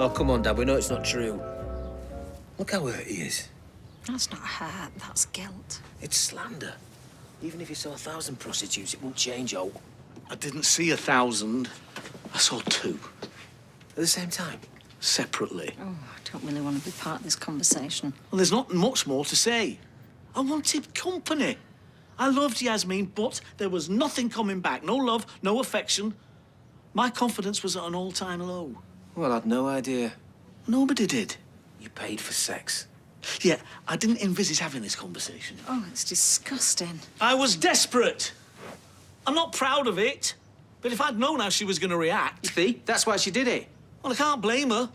Oh, come on, Dad, we know it's not true. Look how hurt he is. That's not hurt, that's guilt. It's slander. Even if you saw 1,000 prostitutes, it won't change, oh. I didn't see 1,000. I saw 2. At the same time? Separately. Oh, I don't really want to be part of this conversation. Well, there's not much more to say. I wanted company. I loved Yasmin, but there was nothing coming back. No love, no affection. My confidence was at an all-time low. Well, I'd no idea. Nobody did. You paid for sex. Yeah, I didn't envisage having this conversation. Oh, it's disgusting. I was desperate. I'm not proud of it, but if I'd known how she was going to react... See? That's why she did it. Well, I can't blame her.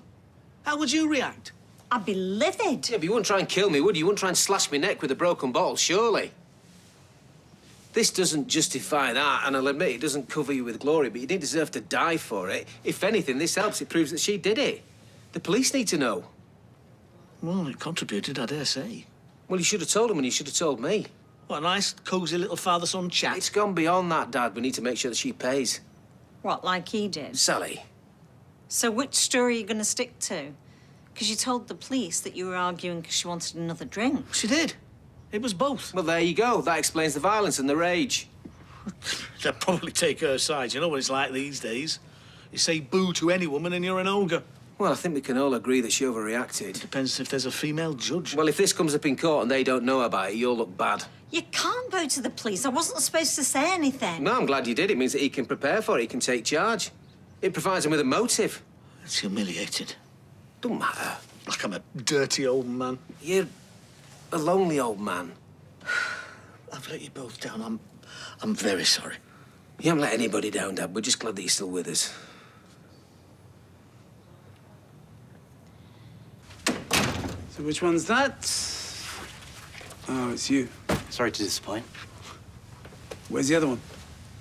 How would you react? I'd be livid. Yeah, but you wouldn't try and kill me, would you? You wouldn't try and slash me neck with a broken bottle, surely. This doesn't justify that, and I'll admit it doesn't cover you with glory, but you didn't deserve to die for it. If anything, this helps. It proves that she did it. The police need to know. Well, it contributed, I dare say. Well, you should have told them, and you should have told me. What a nice, cosy little father-son chat. It's gone beyond that, Dad. We need to make sure that she pays. What, like he did? Sally. So which story are you going to stick to? Because you told the police that you were arguing because she wanted another drink. She did. It was both. Well, there you go. That explains the violence and the rage. They'd probably take her side. You know what it's like these days. You say boo to any woman and you're an ogre. Well, I think we can all agree that she overreacted. Depends if there's a female judge. Well, if this comes up in court and they don't know about it, you'll look bad. You can't go to the police. I wasn't supposed to say anything. No, I'm glad you did. It means that he can prepare for it. He can take charge. It provides him with a motive. It's humiliated. Don't matter. Like I'm a dirty old man. You're a lonely old man. I've let you both down. I'm very sorry. You haven't let anybody down, Dad. We're just glad that you're still with us. So which one's that? Oh, it's you. Sorry to disappoint. Where's the other one?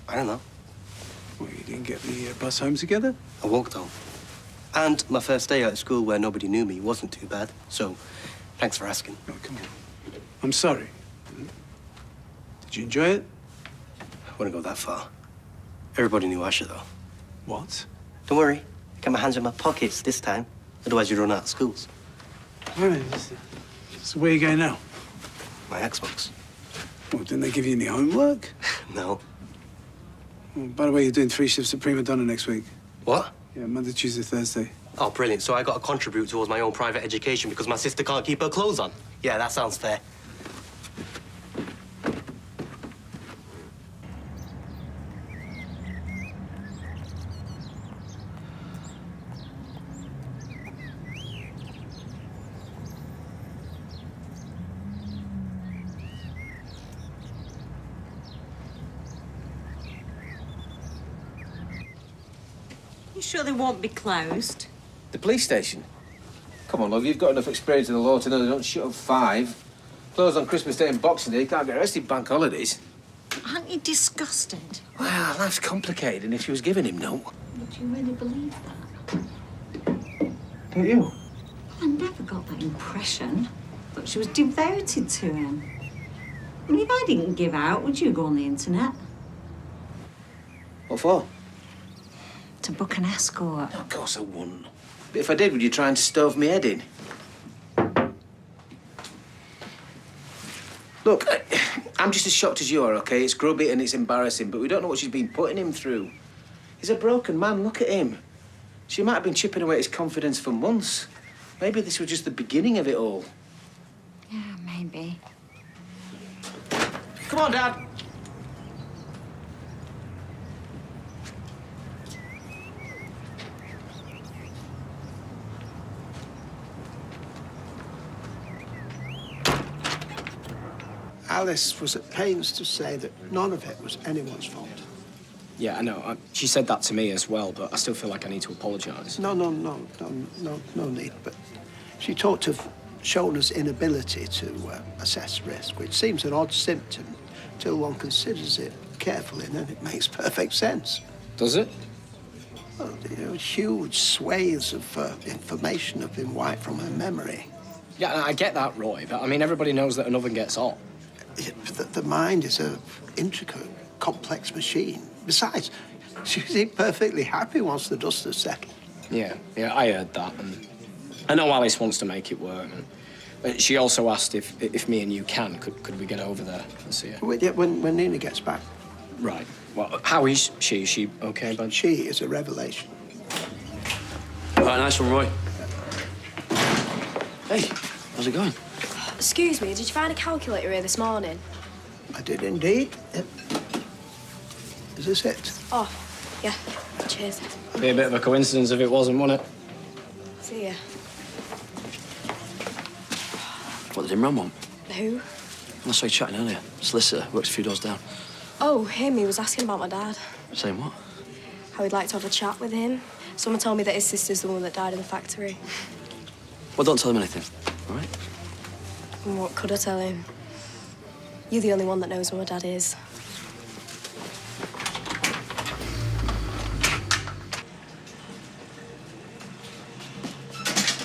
I don't know. Well, you didn't get the bus home together? I walked home. And my first day out of school where nobody knew me wasn't too bad. So, thanks for asking. Oh, come on. I'm sorry. Did you enjoy it? I wouldn't go that far. Everybody knew Asher, though. What? Don't worry. I got my hands in my pockets this time. Otherwise, you'd run out of schools. All right. So where are you going now? My Xbox. Well, didn't they give you any homework? No. Well, by the way, you're doing 3 shifts of prima donna next week. What? Yeah, Monday, Tuesday, Thursday. Oh, brilliant. So I got to contribute towards my own private education because my sister can't keep her clothes on. Yeah, that sounds fair. You sure they won't be closed? The police station? Come on, love, you've got enough experience in the law to know they don't shut at 5. Closed on Christmas Day and Boxing Day, you can't get arrested bank holidays. Aren't you disgusted? Well, life's complicated, and if she was giving him no... Would you really believe that? Don't you? I never got that impression. Thought she was devoted to him. I mean, if I didn't give out, would you go on the internet? What for? To book an escort. No, of course I wouldn't. But if I did, would you try and stove me head in? Look, I'm just as shocked as you are, OK? It's grubby and it's embarrassing, but we don't know what she's been putting him through. He's a broken man, look at him. She might have been chipping away at his confidence for months. Maybe this was just the beginning of it all. Yeah, maybe. Come on, Dad. Alice was at pains to say that none of it was anyone's fault. Yeah, I know. She said that to me as well, but I still feel like I need to apologise. No need. But she talked of Shona's inability to assess risk, which seems an odd symptom till one considers it carefully, and then it makes perfect sense. Does it? Well, you know, huge swathes of information have been wiped from her memory. Yeah, I get that, Roy, but I mean, everybody knows that an oven gets hot. The mind is an intricate, complex machine. Besides, she seemed perfectly happy once the dust had settled. Yeah, I heard that. And I know Alice wants to make it work. And she also asked if me and you could we get over there and see her? Yeah, when Nina gets back. Right. Well, how is she? Is she okay, bud? She is a revelation. All right, nice one, Roy. Hey, how's it going? Excuse me, did you find a calculator here this morning? I did indeed. Yep. Is this it? Oh, yeah. Cheers. Be a bit of a coincidence if it wasn't, wouldn't it? See ya. What did Imran want? Who? I saw you chatting earlier. Solicitor, works a few doors down. Oh, him. He was asking about my dad. Saying what? How he'd like to have a chat with him. Someone told me that his sister's the one that died in the factory. Well, don't tell him anything, all right? And what could I tell him? You're the only one that knows where my dad is.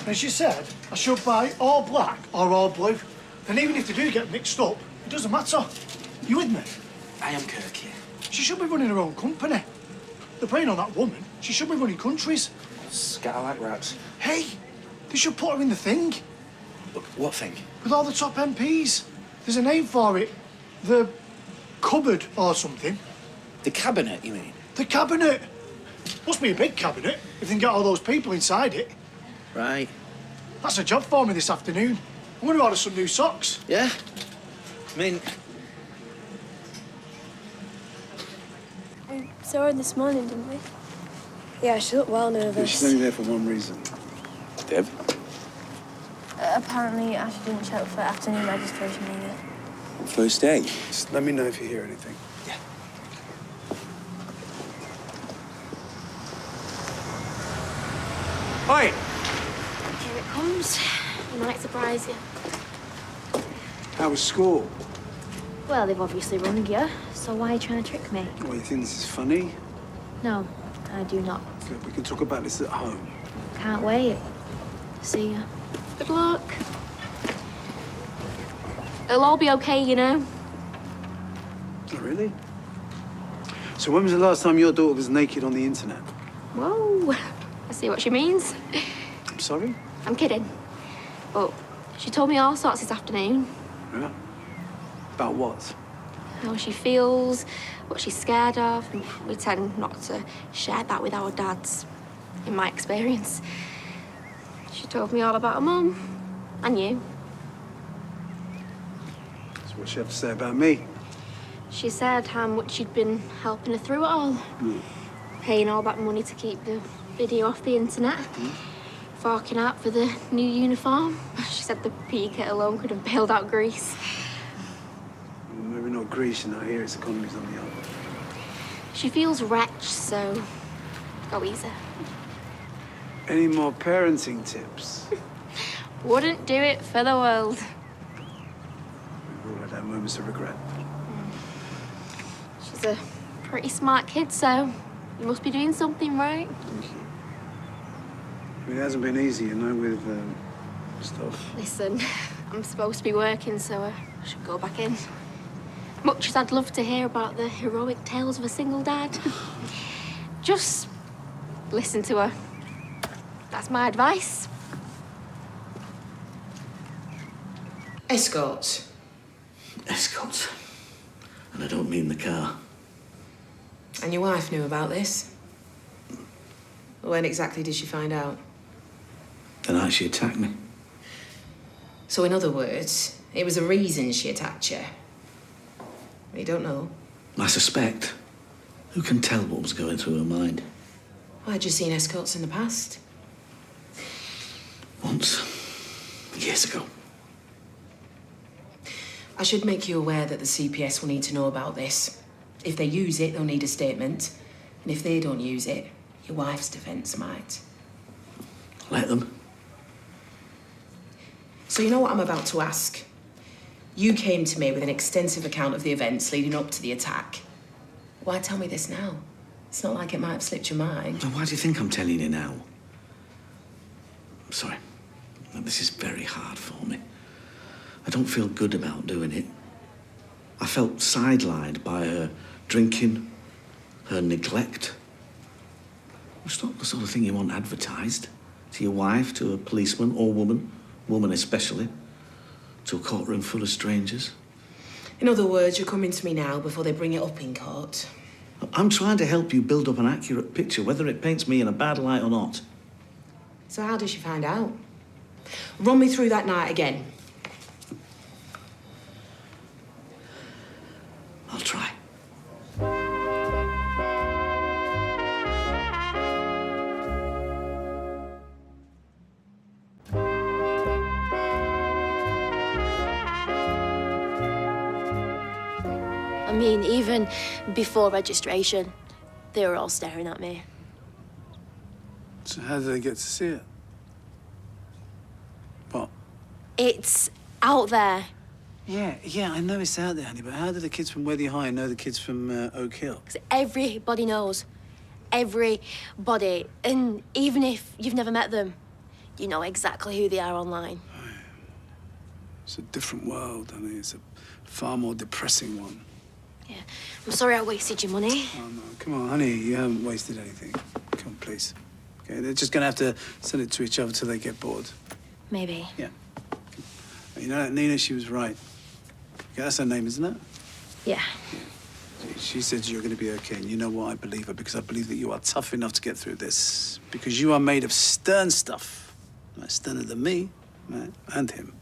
As you said, I should buy all black or all blue. And even if they do get mixed up, it doesn't matter. You with me? I am Kirk, yeah. She should be running her own company. The brain on that woman, she should be running countries. Scatter like rats. Hey, they should put her in the thing. What thing? With all the top MPs. There's a name for it. The cupboard or something. The cabinet, you mean? The cabinet. Must be a big cabinet if they can get all those people inside it. Right. That's a job for me this afternoon. I'm going to order some new socks. Yeah? I mean... We saw her this morning, didn't we? Yeah, she looked well nervous. She's only there for one reason. Deb? Apparently, Ash didn't show up for afternoon registration either. First day. Just let me know if you hear anything. Yeah. Oi! Here it comes. It might surprise you. How was school? Well, they've obviously rung you, so why are you trying to trick me? What, you think this is funny? No, I do not. Good, we can talk about this at home. Can't wait. See ya. Good luck. It'll all be okay, you know. Oh, really? So when was the last time your daughter was naked on the internet? Whoa. I see what she means. I'm sorry? I'm kidding. But she told me all sorts this afternoon. Yeah. About what? How she feels, what she's scared of. And we tend not to share that with our dads, in my experience. She told me all about her mum and you. So what she have to say about me? She said how much you'd been helping her through it all. Paying all that money to keep the video off the internet. Forking out for the new uniform. She said the PE kit alone could have bailed out Greece. Well, maybe not Greece, you know. Here its economy's on the up. She feels wretched, so go easy. Any more parenting tips? Wouldn't do it for the world. We've all had our moments of regret. She's a pretty smart kid, so you must be doing something right. Thank you. I mean, it hasn't been easy, you know, with stuff. Listen, I'm supposed to be working, so I should go back in. Much as I'd love to hear about the heroic tales of a single dad, just listen to her. That's my advice. Escorts. Escorts. And I don't mean the car. And your wife knew about this? When exactly did she find out? The night she attacked me. So in other words, it was a reason she attacked you? You don't know? I suspect. Who can tell what was going through her mind? Well, had you seen escorts in the past? Once. Years ago. I should make you aware that the CPS will need to know about this. If they use it, they'll need a statement. And if they don't use it, your wife's defence might. Let them. So you know what I'm about to ask? You came to me with an extensive account of the events leading up to the attack. Why tell me this now? It's not like it might have slipped your mind. Now, why do you think I'm telling you now? I'm sorry. This is very hard for me. I don't feel good about doing it. I felt sidelined by her drinking, her neglect. It's not the sort of thing you want advertised. To your wife, to a policeman or woman especially, to a courtroom full of strangers. In other words, you're coming to me now before they bring it up in court. I'm trying to help you build up an accurate picture, whether it paints me in a bad light or not. So how did she find out? Run me through that night again. I'll try. I mean, even before registration, they were all staring at me. So how did they get to see it? What? It's out there. Yeah, I know it's out there, honey, but how do the kids from Weather High know the kids from Oak Hill? 'Cause everybody knows. Everybody. And even if you've never met them, you know exactly who they are online. It's a different world, honey. It's a far more depressing one. Yeah. I'm sorry I wasted your money. Oh, no. Come on, honey. You haven't wasted anything. Come on, please. Okay, they're just going to have to send it to each other till they get bored. Maybe. Yeah. You know, Nina, she was right. Okay, that's her name, isn't it? Yeah. She said you're going to be okay, and you know what? I believe her, because I believe that you are tough enough to get through this. Because you are made of stern stuff. Right, sterner than me, right? And him.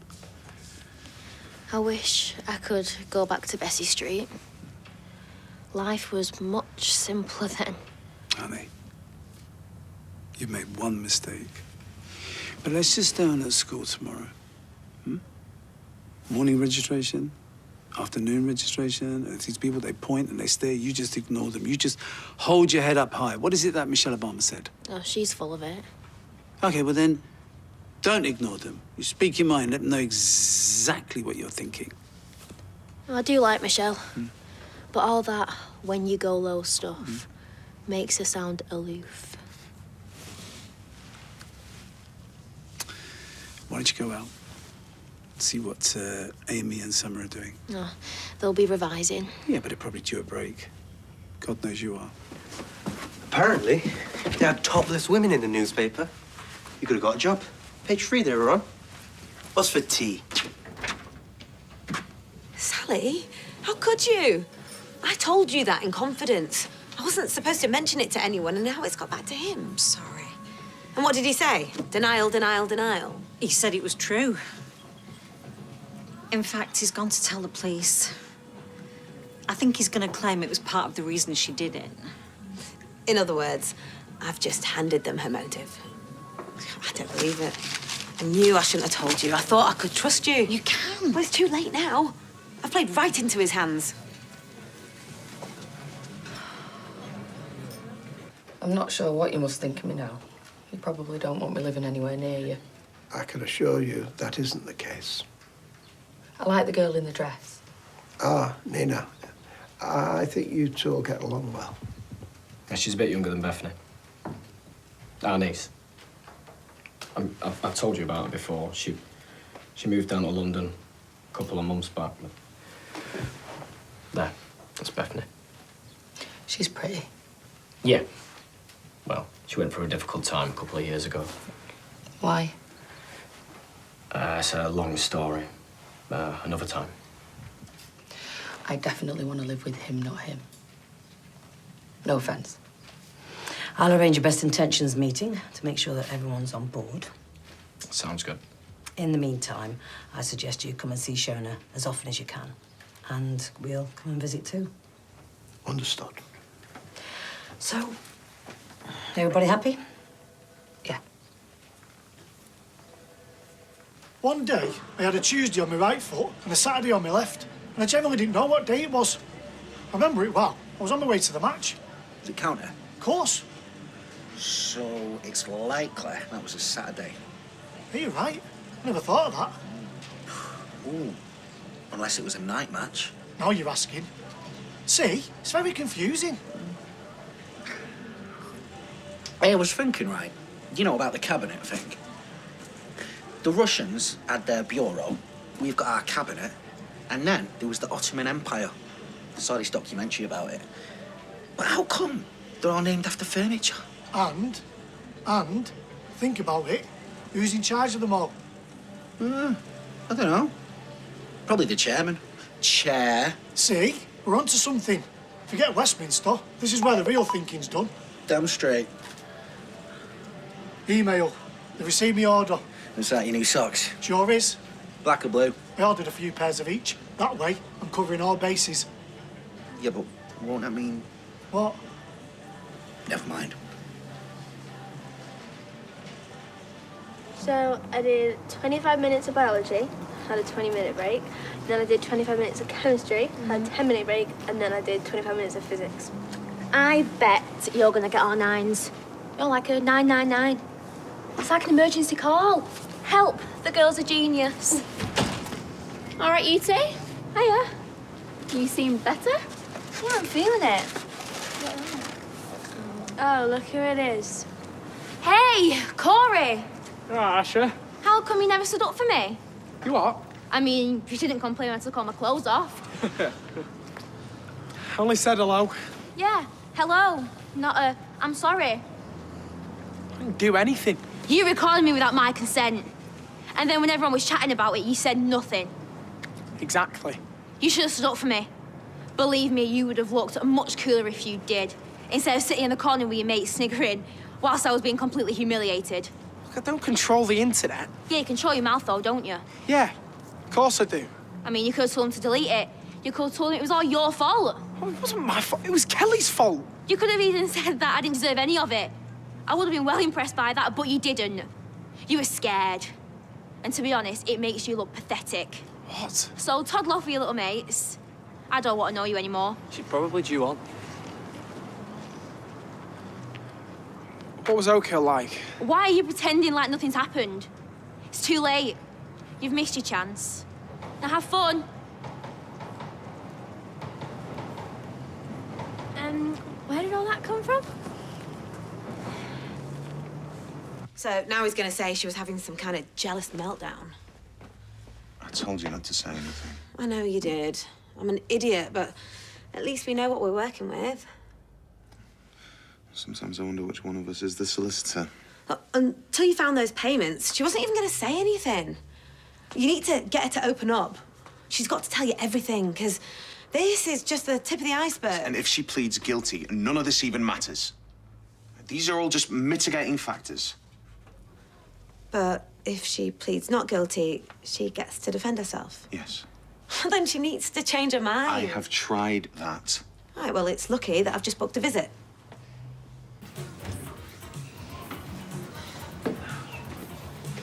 I wish I could go back to Bessie Street. Life was much simpler then. Honey, you've made one mistake. But let's just stay on at school tomorrow. Morning registration, afternoon registration. And these people, they point and they stare. You just ignore them. You just hold your head up high. What is it that Michelle Obama said? Oh, she's full of it. Okay, well then, don't ignore them. You speak your mind. Let them know exactly what you're thinking. I do like Michelle. But all that when you go low stuff makes her sound aloof. Why don't you go out? See what Amy and Summer are doing. Oh, they'll be revising. Yeah, but they're probably due a break. God knows you are. Apparently, they had topless women in the newspaper. You could have got a job. Page 3 they were on. What's for tea? Sally, how could you? I told you that in confidence. I wasn't supposed to mention it to anyone, and now it's got back to him. Sorry. And what did he say? Denial, denial, denial. He said it was true. In fact, he's gone to tell the police. I think he's going to claim it was part of the reason she did it. In other words, I've just handed them her motive. I don't believe it. I knew I shouldn't have told you. I thought I could trust you. You can. But it's too late now. I've played right into his hands. I'm not sure what you must think of me now. You probably don't want me living anywhere near you. I can assure you that isn't the case. I like the girl in the dress. Ah, Nina. I think you two will get along well. Yeah, she's a bit younger than Bethany. Our niece. I've told you about her before. She moved down to London a couple of months back. There, that's Bethany. She's pretty. Yeah. Well, she went through a difficult time a couple of years ago. Why? It's a long story. Another time. I definitely want to live with him, not him. No offence. I'll arrange a best intentions meeting to make sure that everyone's on board. Sounds good. In the meantime, I suggest you come and see Shona as often as you can. And we'll come and visit too. Understood. So, everybody happy? Yeah. One day, I had a Tuesday on my right foot and a Saturday on my left, and I generally didn't know what day it was. I remember it well. I was on my way to the match. Did it count it? Of course. So it's likely that was a Saturday. Are you right? I never thought of that. Ooh, unless it was a night match. Now you're asking. See, it's very confusing. Hey, I was thinking, right, you know about the cabinet thing. The Russians had their bureau, we've got our cabinet, and then there was the Ottoman Empire. I saw this documentary about it. But how come they're all named after furniture? And, think about it, who's in charge of them all? I don't know. Probably the chairman. Chair. See, we're on to something. Forget Westminster. This is where the real thinking's done. Damn straight. Email. They received me order. Is that your new socks? Sure is. Black or blue? I ordered a few pairs of each. That way, I'm covering all bases. Yeah, but won't that mean... What? Never mind. So I did 25 minutes of biology, had a 20-minute break. Then I did 25 minutes of chemistry, had a 10-minute break, and then I did 25 minutes of physics. I bet you're gonna get all 9s. You're like a 999. It's like an emergency call. Help, the girl's a genius. All right, you two. Hiya. You seem better. Yeah, I'm feeling it. Oh, look who it is. Hey, Corey. Oh, Asher. How come you never stood up for me? You what? I mean, you didn't complain when I took all my clothes off. Only said hello. Yeah, hello. Not a, I'm sorry. I didn't do anything. You recorded me without my consent. And then when everyone was chatting about it, you said nothing. Exactly. You should have stood up for me. Believe me, you would have looked much cooler if you did. Instead of sitting in the corner with your mates sniggering whilst I was being completely humiliated. Look, I don't control the internet. Yeah, you control your mouth though, don't you? Yeah, of course I do. I mean, you could have told him to delete it. You could have told him it was all your fault. Oh, it wasn't my fault. It was Kelly's fault. You could have even said that I didn't deserve any of it. I would have been well impressed by that, but you didn't. You were scared. And to be honest, it makes you look pathetic. What? So toddle off with your little mates. I don't want to know you anymore. She's probably due on. What was Oak Hill like? Why are you pretending like nothing's happened? It's too late. You've missed your chance. Now have fun. Where did all that come from? So now he's going to say she was having some kind of jealous meltdown. I told you not to say anything. I know you did. I'm an idiot, but at least we know what we're working with. Sometimes I wonder which one of us is the solicitor. Until you found those payments, she wasn't even going to say anything. You need to get her to open up. She's got to tell you everything, because this is just the tip of the iceberg. And if she pleads guilty, none of this even matters. These are all just mitigating factors. But if she pleads not guilty, she gets to defend herself. Yes. Then she needs to change her mind. I have tried that. Right, well, it's lucky that I've just booked a visit.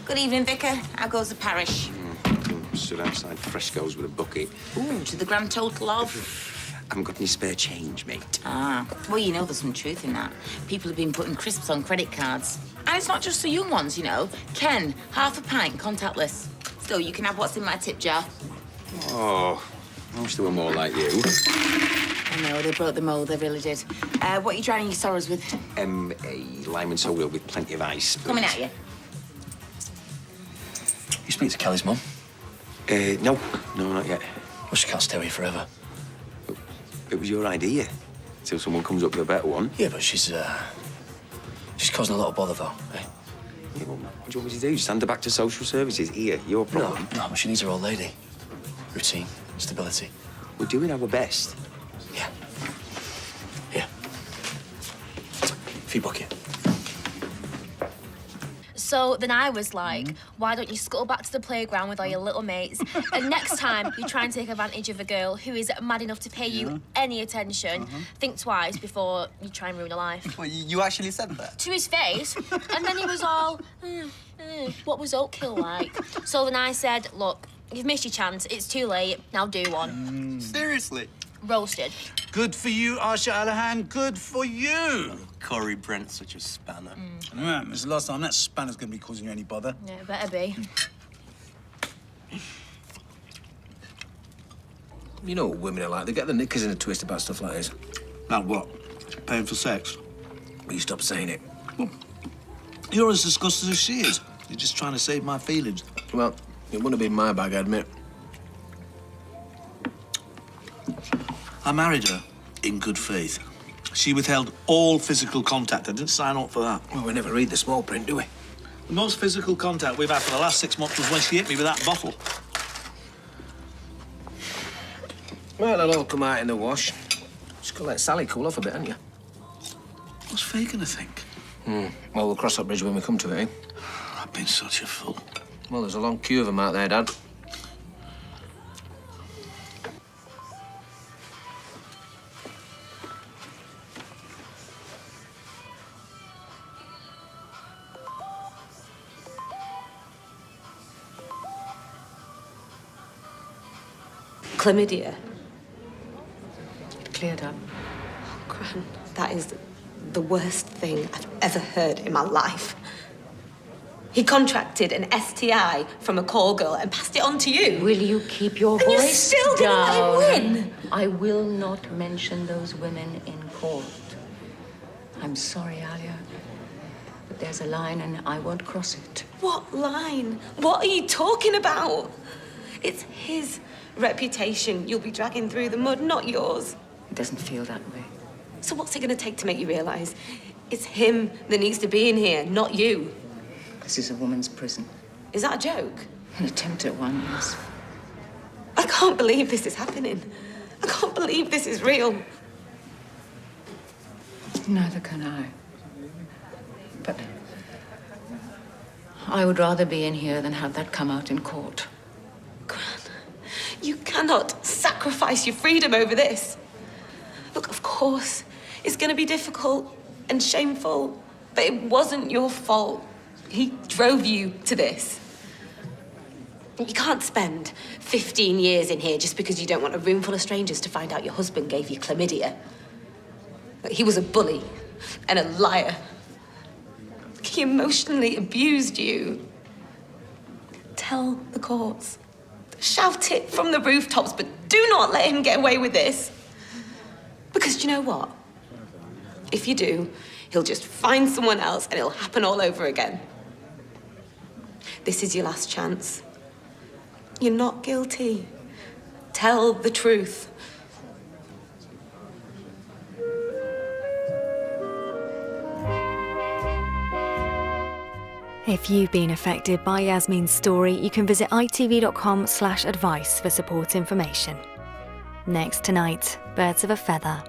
Good evening, Vicar. How goes the parish? Stood outside Fresco's with a bucket. Ooh, to the grand total of? I haven't got any spare change, mate. Ah, well, you know there's some truth in that. People have been putting crisps on credit cards. And it's not just the young ones, you know. Ken, half a pint, contactless. Still, you can have what's in my tip jar. Oh, I wish there were more like you. I know, they broke the mould, they really did. What are you drowning your sorrows with? A lime and soda with plenty of ice. Coming at you. You speak to Kelly's mum? No, not yet. Well, she can't stay with you forever. It was your idea. Till someone comes up with a better one. Yeah, but she's causing a lot of bother, though, eh? Yeah, well, what do you want me to do? Stand her back to social services? Here, your problem. No, but she needs her old lady. Routine, stability. We're doing our best. Yeah. Here. Feed bucket. So then I was like, why don't you scuttle back to the playground with all your little mates, and next time you try and take advantage of a girl who is mad enough to pay you any attention, think twice before you try and ruin her life. Well, you actually said that? To his face, and then he was all, what was Oak Hill like? So then I said, look, you've missed your chance, it's too late, now do one. Seriously? Roasted. Good for you, Arsha Allahan. Good for you. Corey Brent's such a spanner. Right, it's the last time that spanner's going to be causing you any bother. Yeah, it better be. You know what women are like. They get the knickers in a twist about stuff like this. Like what? Paying for sex? Will you stop saying it? Well, you're as disgusted as she is. You're just trying to save my feelings. Well, it wouldn't have been my bag, I admit. I married her in good faith. She withheld all physical contact. I didn't sign up for that. Well, we never read the small print, do we? The most physical contact we've had for the last 6 months was when she hit me with that bottle. Well, it'll all come out in the wash. Just gotta let Sally cool off a bit, haven't you? What's Faye gonna think? Well, we'll cross that bridge when we come to it, eh? I've been such a fool. Well, there's a long queue of them out there, Dad. Chlamydia. It cleared up. Oh, Gran, that is the worst thing I've ever heard in my life. He contracted an STI from a call girl and passed it on to you. Will you keep your And voice you're still gonna down? let him win? I will not mention those women in court. I'm sorry, Alia, but there's a line and I won't cross it. What line? What are you talking about? It's his reputation you'll be dragging through the mud, not yours. It doesn't feel that way. So what's it going to take to make you realise it's him that needs to be in here, not you? This is a woman's prison. Is that a joke? An attempt at one, yes. I can't believe this is happening. I can't believe this is real. Neither can I. But I would rather be in here than have that come out in court. Gran, you cannot sacrifice your freedom over this. Look, of course, it's going to be difficult and shameful, but it wasn't your fault. He drove you to this. You can't spend 15 years in here just because you don't want a room full of strangers to find out your husband gave you chlamydia. He was a bully and a liar. He emotionally abused you. Tell the courts. Shout it from the rooftops, but do not let him get away with this. Because do you know what? If you do, he'll just find someone else and it'll happen all over again. This is your last chance. You're not guilty. Tell the truth. If you've been affected by Yasmin's story, you can visit itv.com/advice for support information. Next tonight, Birds of a Feather.